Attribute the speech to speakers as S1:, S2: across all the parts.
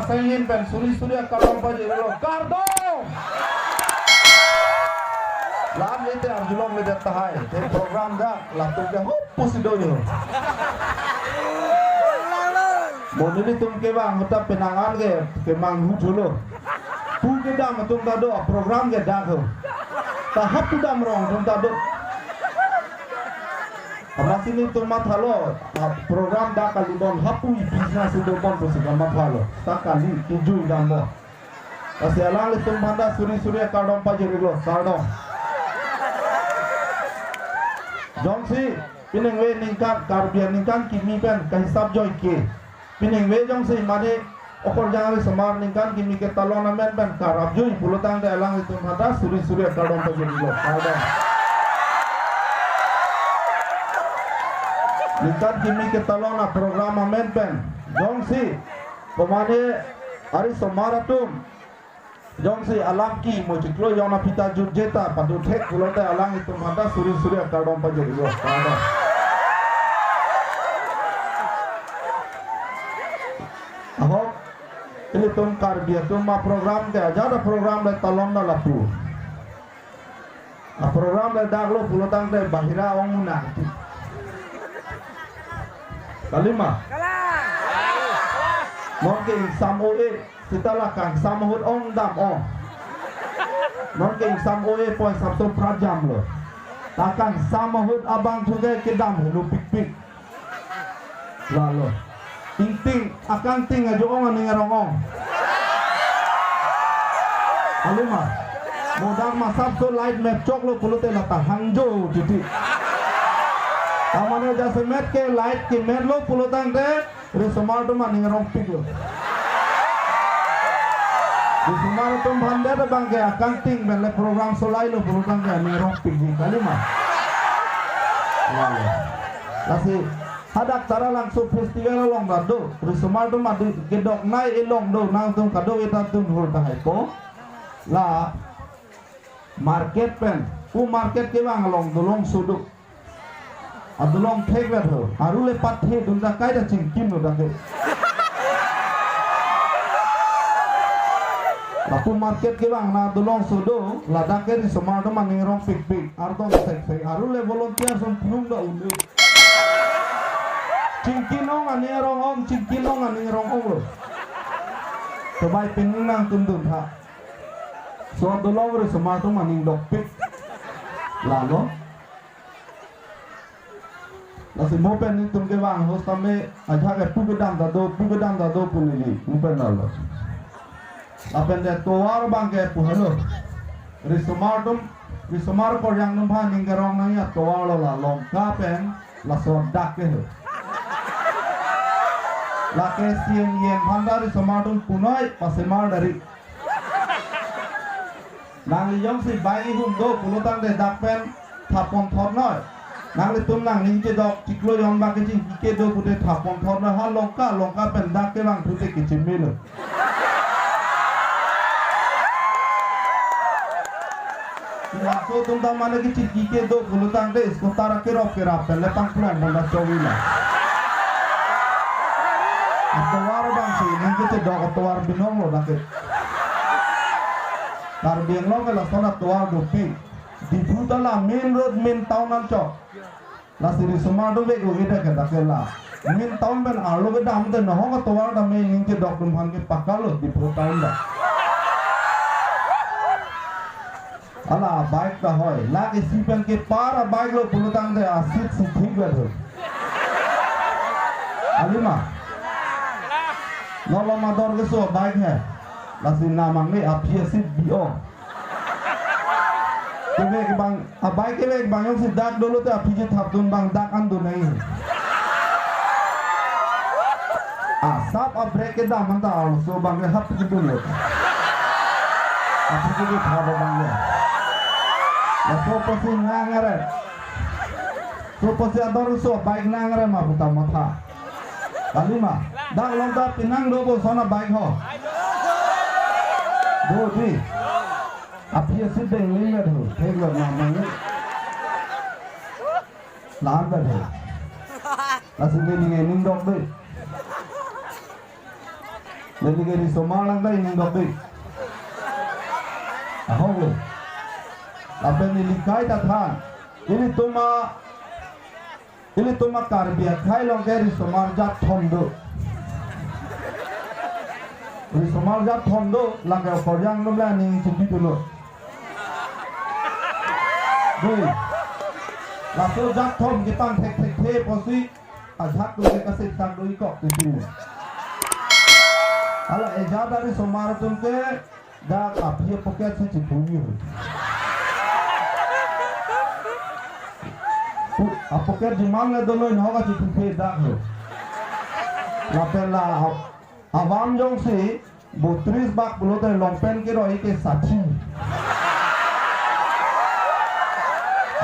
S1: pasangin pen suri kalong pa jero kardo lam lete arjulong lete tahai te program da latu ke hopus doyo monili tum ke bang uta penangan ke mang hujulo tu ke dam tum da do program ke da ho ta hap tu dam rong tum da do Amat ini tu mat halo program dah kali don hapu bisnes itu bon tu sudah mat halo tak kali tujuh gambar. Kasi alang itu manda suri kardom pajeri lo kardom. Jongsi pining we ningkat karbian ningkan kimi pen kahisap joy ke. Pining we jongsi made okor jangan semar ningkan kimi ke talon amen pen karab joy pulutang de alang itu manda suri kardom pajeri lo kardom. Ningkat kimi ke talona program amen pen jongsi pemane hari somaratum jongsi alam ki mojiklo yona pita jurjeta padu thek pulote alang itu manda suri kardom pajeri lo kardom aho ini tum karbia tum ma program ke ajada program le talon na lapu a program le daglo pulotang de bahira onguna kalima mungkin samoe setelah kang samohut ong dam ong mungkin samoe poi sabtu prajam lo takang samohut abang juga ke dam lu pik lalu ting akan ting aja ong ani ngarong kalima modal masab so light map cok lo pulute lata hangjo titik Amane jase met ke light ke met lo pulutang de resomar to mani ngarong pik lo resomar to bhande de bangke accounting bele program solai lo pulutang de ngarong pik di kalima lasi hadak tara langsung festival long do resomar to madu gedok nai elong do nang tum kado eta tun hol ta hai ko la market pen market ke bang long dolong suduk adulong thek bet ho arule pat the dunda kai da chingkin no dake lapu market ke bang na adulong sudo lada ke ni somardo maning rong pik ardon thek arule volunteer som phung da undu chingkin ong ani rong ong chingkin ong ani rong ong lo to bai pin nang tundun tha so adulong re somardo maning dok pik lalo Nasi mopen ni tumke bang host kami aja ke pugedam dado punili mopen nalo. Apen de toar bang ke puhalo. Risomar por yang numpah ninggerong nanya toar lo la longka pen la sodak ke ho. La ke siem yen pandar risomar punoi pasemar dari. Nang yong si bayi do pulutan de dak pen thapon thor noi. Nang tum nang ninje dok ciklo yon ba ke jing ike do bude thapon thor na ha longka pen dak ke bang thute ke chimilo so tum ta mane ke chiki ke do bulutang de isko tara ke rop pen le pang plan bonda chowila atwar bang si ninje te dok atwar binong lo dak tar biang lo ke la sona atwar do pi di butala main road main town an chok la siri somado be go gita ke dakela min town ben arlo ke dam de no ga towar da me ning ke dok dum han ke pakalo di pro town da ala bike da hoy la ke sipen ke para bike lo pulutang de asit si thik be ho alima no lo mador ke so bike hai la sin namang me aphi sit bio Kebek bang, abai kebek bang yang sidak dulu tu api je thap dun bang dak andu nahi. Asap abrek ke dah mantap, so bang ke hap gitu ni. Api je thap bang le. Laso pasi ngangare. So pasi ador so baik ngangare mah buta mata. Kalima, dak lonta pinang dobo sona baik ho. Do di. Api asid deh ini ber ho, thek lo namanya, lar ber ho, asid deh ini dok deh, Jadi kiri Somalang dah ini dobi. Ahogo. Apa ni likai datang. Ini tuma karbia khai long kiri Somarjat thondo. Kiri Somarjat thondo langkah korjang nomla ni cipi dulu. Doi. Lalu jat thom kita tek posi. Ajak tu kita sesak doi kok tu. Ala ejad dari Somar tumke dah kapiye poket se cipungi. Poket jimal le dolo इन होगा चिपके dah हो. लापेला आवाम जों से 32 बाग बोलते लॉन्गपेन के रोई के साथी.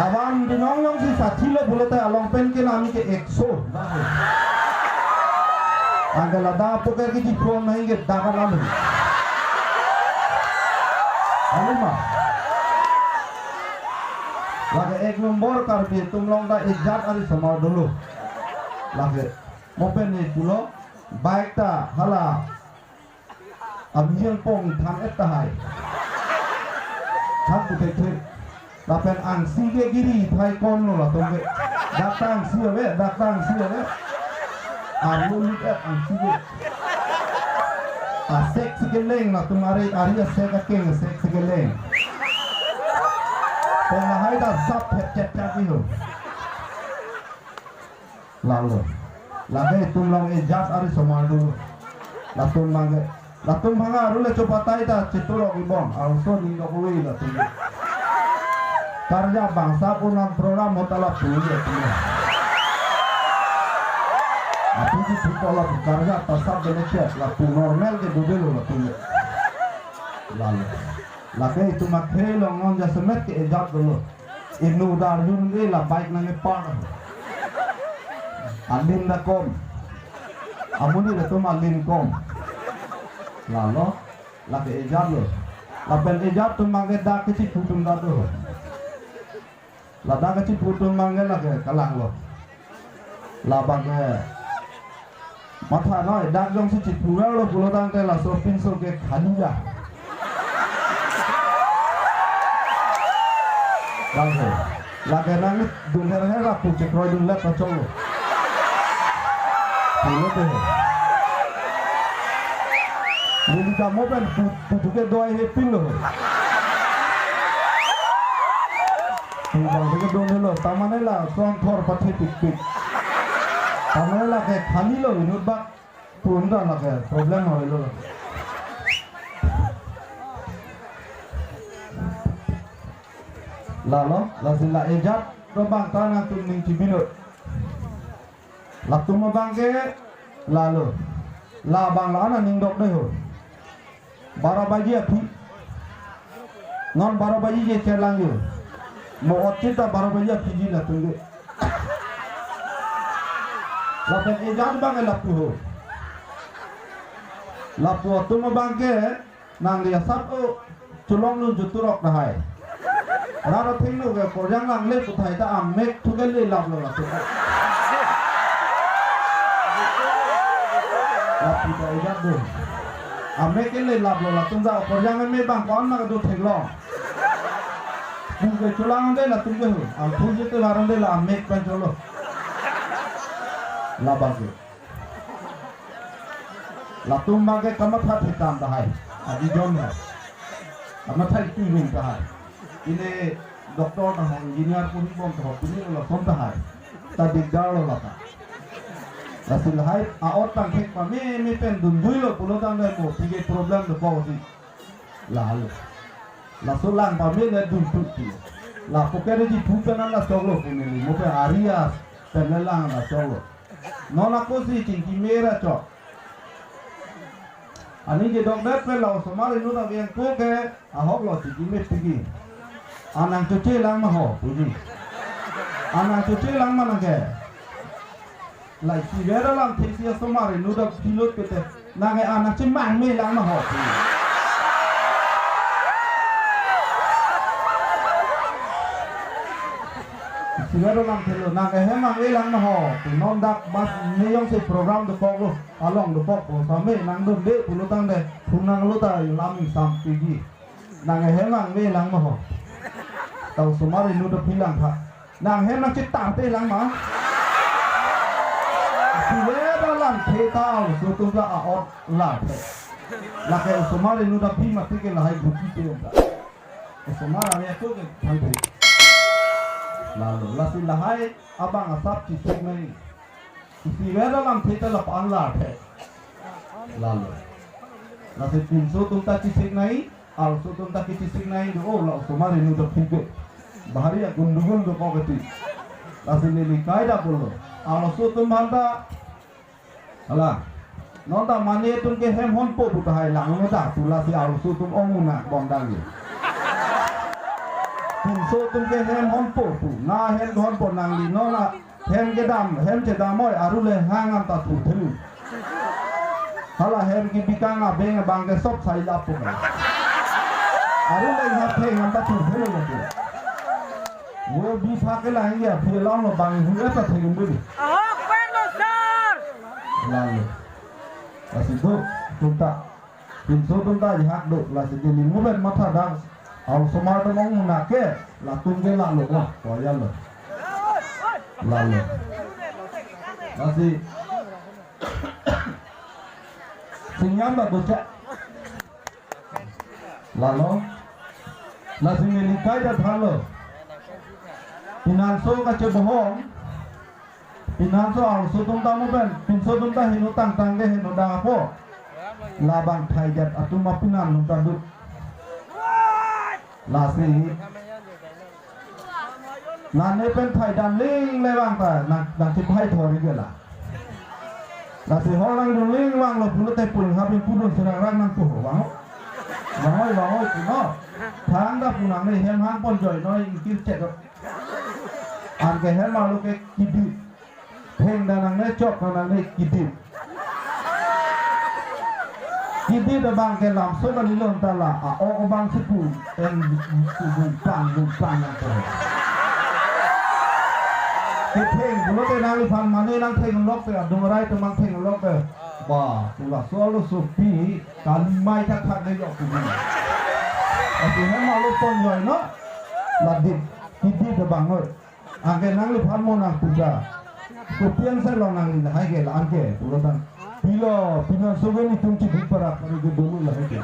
S1: आवाम दिनों जों से साथी लो बोलते लॉन्गपेन के नामी के 100 dah हो. Anggal ada poket की चिपको नहीं के दागा लाल. Alima. Lagi ek nombor karbi tum long da ijat ari Somar dulu. Lagi mopen ni dulu baik ta hala amjil pong tham eta hai. Tham tu tek lapen ang sige giri thai kon lo la tum ke datang sia we aru lik ang sige asek sigeleng la tumari ari asek akeng asek sigeleng. Penghai dah sab cet ni ho. Lalu, lagi tumlang ejat ari Somar dulu. Latum manga rule copatai dah ceturok ibon. Also ni dokui latum. Karya bangsa punang program mutala punya. Aku di sekolah karya pasal belecet. Latum normal ke dulu latum. Lalu. Lagi itu makai longon jasemet ke ejat dulu. Ibnu Darjun ni lah baik nange par. Alin dah kom. Amun ni tu malin kom. Lalu lagi ejat lo. Lapen ejat tu mangai dah kecil putum dah tu. Lada kecil putum mangai lagi kalang lo. Labang ke. Mata noi dah jom si cipura lo pulau tangke lah sopin so ke khanja. Lagi nangis dunia hera pucuk roy dunia kacau. Pulau tu. Jadi kamu kan pucuknya doa happy loh. Pucuknya doa lo, tamannya lah strong thor pasti pik. Tamannya lah kayak khali lo, ini bak punda lah kayak problem हो lo. Lalu, lazila ejat robang tanah tu mengcibinut. Laktu mabangke, lalu, labang lana ningdok deh ho. Barabaji api, non barabaji je celang yo. Mau otita barabaji api je lah tunggu. Lapan ejat bangke lapu ho. Lapu tu mabangke, nang dia satu culong lu juturok dahai. Rara tinggal ke korjang lang le putai ta amek tugal le lap lo lah tu. Lap kita ejat tu. Amek le lap lo lah tu dah korjang me bang kon nak tu theglo. Bukan culang deh lah tu ke. Aku je tu barang deh lah amek pan colo. Labang ke. Latum bang ke kamat hat hitam dah. Adi jom lah. Kamat hat tu wing dah. Ini doktor dah, engineer pun bom dah. Ini lah sonta hai. Tadi jauh lah tak. Hasil hai, awak tang hek kami pen dundui lo pulau tang dah mo. Tiga problem tu kau si. Lalu, sulang kami le dundui tu. Lah pokoknya di punya lah solo pun ini. Mungkin Arya penelang lah solo. Nona ko si cinti merah cok. Ani je dokter pelau semari nuna yang ko ke ahok lo cinti merah pergi. Anang cuci lang maho, puji. Anang cuci lang mana ke? Lai si vera lang tesi asomari nuda pilot kete. Nangai anak cemang me lang maho. Siguro lang tilo nang ehemang ilang na ho. Non dak mas niyong si program do pok lo along do pok po sami nang do de pulutang de punang luta laming sampigi. Nang ehemang ilang na ho. Tau sumari nu do pilang ha. Nang hemang citang te lang ma. Siguro lang tao sutung la aot la. Laki sumari nu do pima tike la hai gupi te onda. Sumara ni aku ke sampai. Lalu lasi lahai abang asap cisik nai isi wera lam kita lapan lar he lalu lasi pinso tunta cisik nai al so tunta cisik nai do la sumari nu do pike bahari ya gundugul do ko gati lasi lili kaida bolo al so tum banda ala nonta mani tun ke hem hon po buta hai lang no da tu lasi al so tum omuna bondang ye pinso tum ke hem hon po tu na hem hon po nang li no na hem ke dam hem che dam oi arule hangam ta tu thelu hala hem ki bikanga beng bang ke sop sai la po arule ha the ngam ta tu thelu ke wo bi pha ke la ya phi long lo bang hu ta the ngum bi ahok pen lo sir lalu asido tunta pinso tunta hak do la se ni mu ben matha dang al somar to mong munake la tungge la lo lah koya lo lalu masih sinyam ba bocah lalu nasi ngelikai dah thalo pinanso kace bohong pinanso al sutung tamu ben pinso tunta hinu tang tangge hinu dang apo labang thaidat atu mapinan nunta dut lasi nane pen thai dan ling lewang ta nang ti phai thori gela lasi holang du ling wang lo pulu te pul ha pin pudun serang rang nang tu wang wang tu no thang da punang ne hem hang pon joy noi ki chet an ke hem ma lo ke kidi heng da nang ne chok nang ne kidi kidi da bang ke lam so ka lilon ta la a o bang sipu en bung pang nang to ke theng bulo te nang phan mane nang theng lok te dung rai te mang theng lok te ba tu la so lo so pi kan mai thak thak ne yok tu ni ati na ma lo pon yoi no la dit kidi da bang oi age nang phan mo nang puja ko pian sa lo nang ni hai ge la an ke bulo tan Pila sogeni tunci para itu dulu lah itu.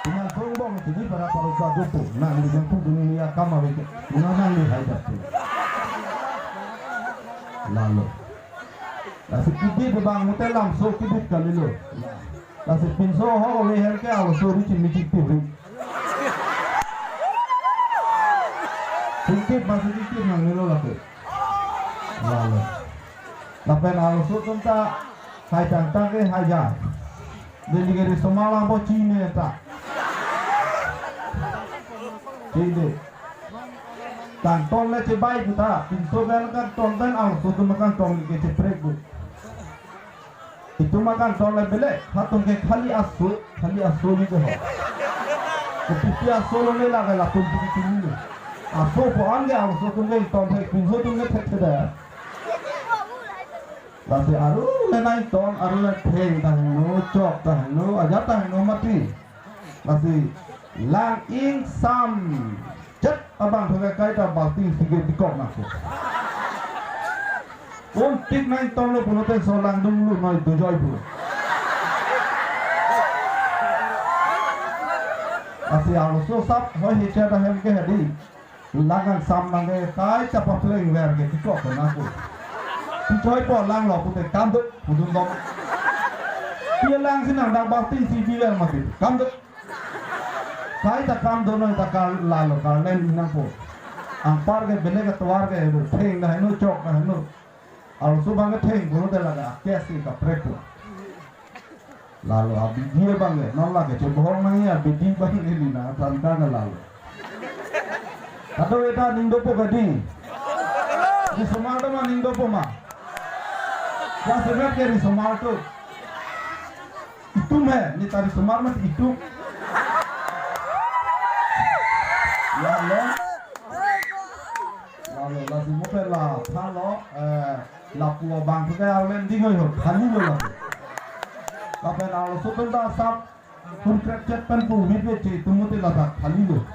S1: Pina sombong itu para usaha itu. Nah ini yang tu dunia kamar itu. Mana ni hai jatuh. Lalu, nasi kidi bebang mutelam so kidi kali lo. Nasi pinso ho leher ke awal so ricin micik tibi. Sedikit masih sedikit nang nilo lagi. Lalu. Lapen alusut tunta hai tang ke hai ja deli geri somala bo chine ta chide tang ton le che bai buta pinso ben kan ton ben alusut makan ton ke che prek bu itu makan ton le bele hatun ke khali asu ni ke ho ke pipi asu lo le la la tun ti ni asu po an ge alusut ke ton he pinso tun ke thek da Lasi aru lenai ton aru le theng tahnu chok tahnu ajat tahnu mati lasi lang ing sam jet abang thoga kai ta balti sige dikok naku on tik nai ton lo punote solang dum lu noi du joy bu lasi aru so sap hoi hicha ta hem ke hadi langan sam nange kai ta papleng ver ke dikok naku Choi po lang lo pute kambut pudun dom. Pia lang sinang dang bakti si biwer mati kambut. Kai ta kam dono ta kal lalo kal len inang po. Ang par ke bele ke twar ke theng na henu chok na henu. Al subang ke theng bolo de laga kesi ka prepo. Lalo abi dia bange nolla ke bohong nang ya bidi bang ini na tanda na lalo. Kado eta nindo po gadi. Di sumardo ma nindo po ma. Ya sebab ke risomar tu itu meh ni tadi somar mas itu ya Allah thalo lapua bang tu kaya landing hoy khali hoy la kapen al sutunda sab contracted pen pu mit ve che tumuti la ta khali lo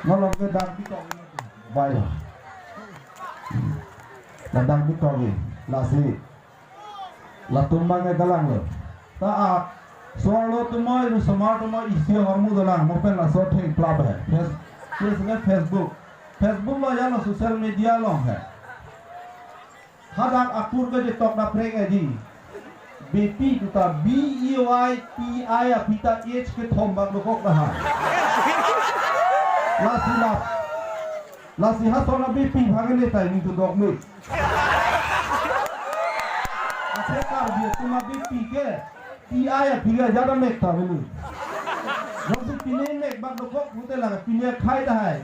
S1: nolong ke dang bi ko bai la dang bi ko la si la tumbang ke galang lo ta a swalo tumoy ru smart mo isi hormu dalang mo pen la so thing club hai Facebook lo ya lo social media lo hai hadak akur ke je tok na prek ji BP kita BEYPI apita H ke thom bang lo kok ha la si ha sona BP bhage le tai ni tu dok me ache kar diye tuma BP ke PI aphiga jada mek ta belu jab se pine mek bang lo kok hute laga pine khai da hai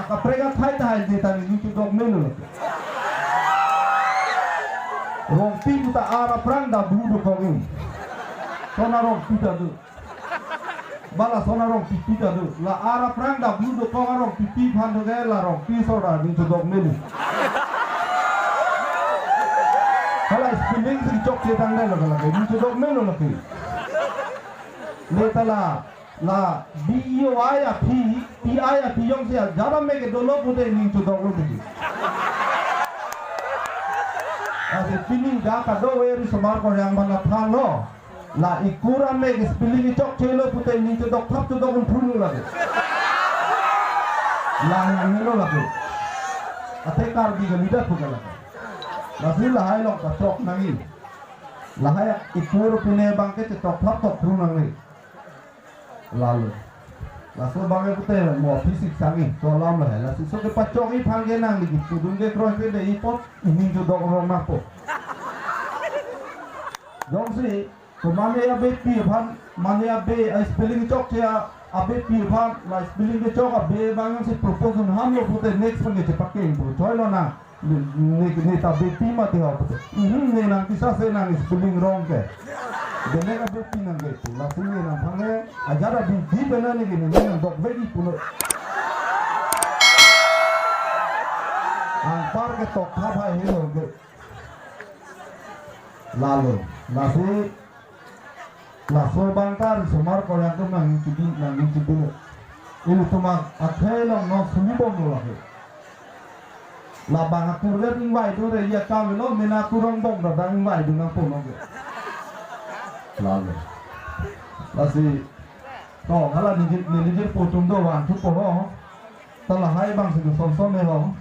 S1: aka prega khai da hai deta ni tu dok me lo rong pi ta ara prang da bu do kogin sona rong pi ta du bala sona rong pi ta du la ara prang da bu do ko rong pi phan do ge la rong pi so da ni tu dok me lu kala spilling si chok che tang le la ni tu dok me lu la ki le ta la BEY ya PI ya yong se jara me ke do lo pu de ni tu dok lo ki Ase spilling ga ka do we ri samar ko yang bana than lo la ikura me spilling chok chelo pute ni to dok thap to dok phulu la la ni lo la ke ate kar di ga leader pu ga la la si la hai lo ka chok nangi la hai ikur pune bang ke chok thap to phulu nangi la lo la so bang ke pute mo physics sangi to lam la la si so ke pachok i phang ge nang ni tu dun ge cross ke de i pot ni to dok ro na po jong si to mane ya be pi phan mane ya be spelling chok che a be pi phan la spelling ke chok a be bang se proposal ham lo pute next pang ke pakke impu choi lo na ne ta be pi ma te ha pute ne na kisa se na spelling wrong ke de ne ga be pi na ge tu la si ne na phang ge ajara di bena ne ge ne dok ve di puno ang par ke tok tha bhai he lo ge lalu nasi laso bangkar semar ko yang tu nang citi ini cuma akhel no sumi bom lo lagi la bang akur le invite tu re ya ka lo mena kurang bom da dang invite dengan pun lo lalu nasi to kala ni foto ndo wan tu po ho tala hai bang se son son me ho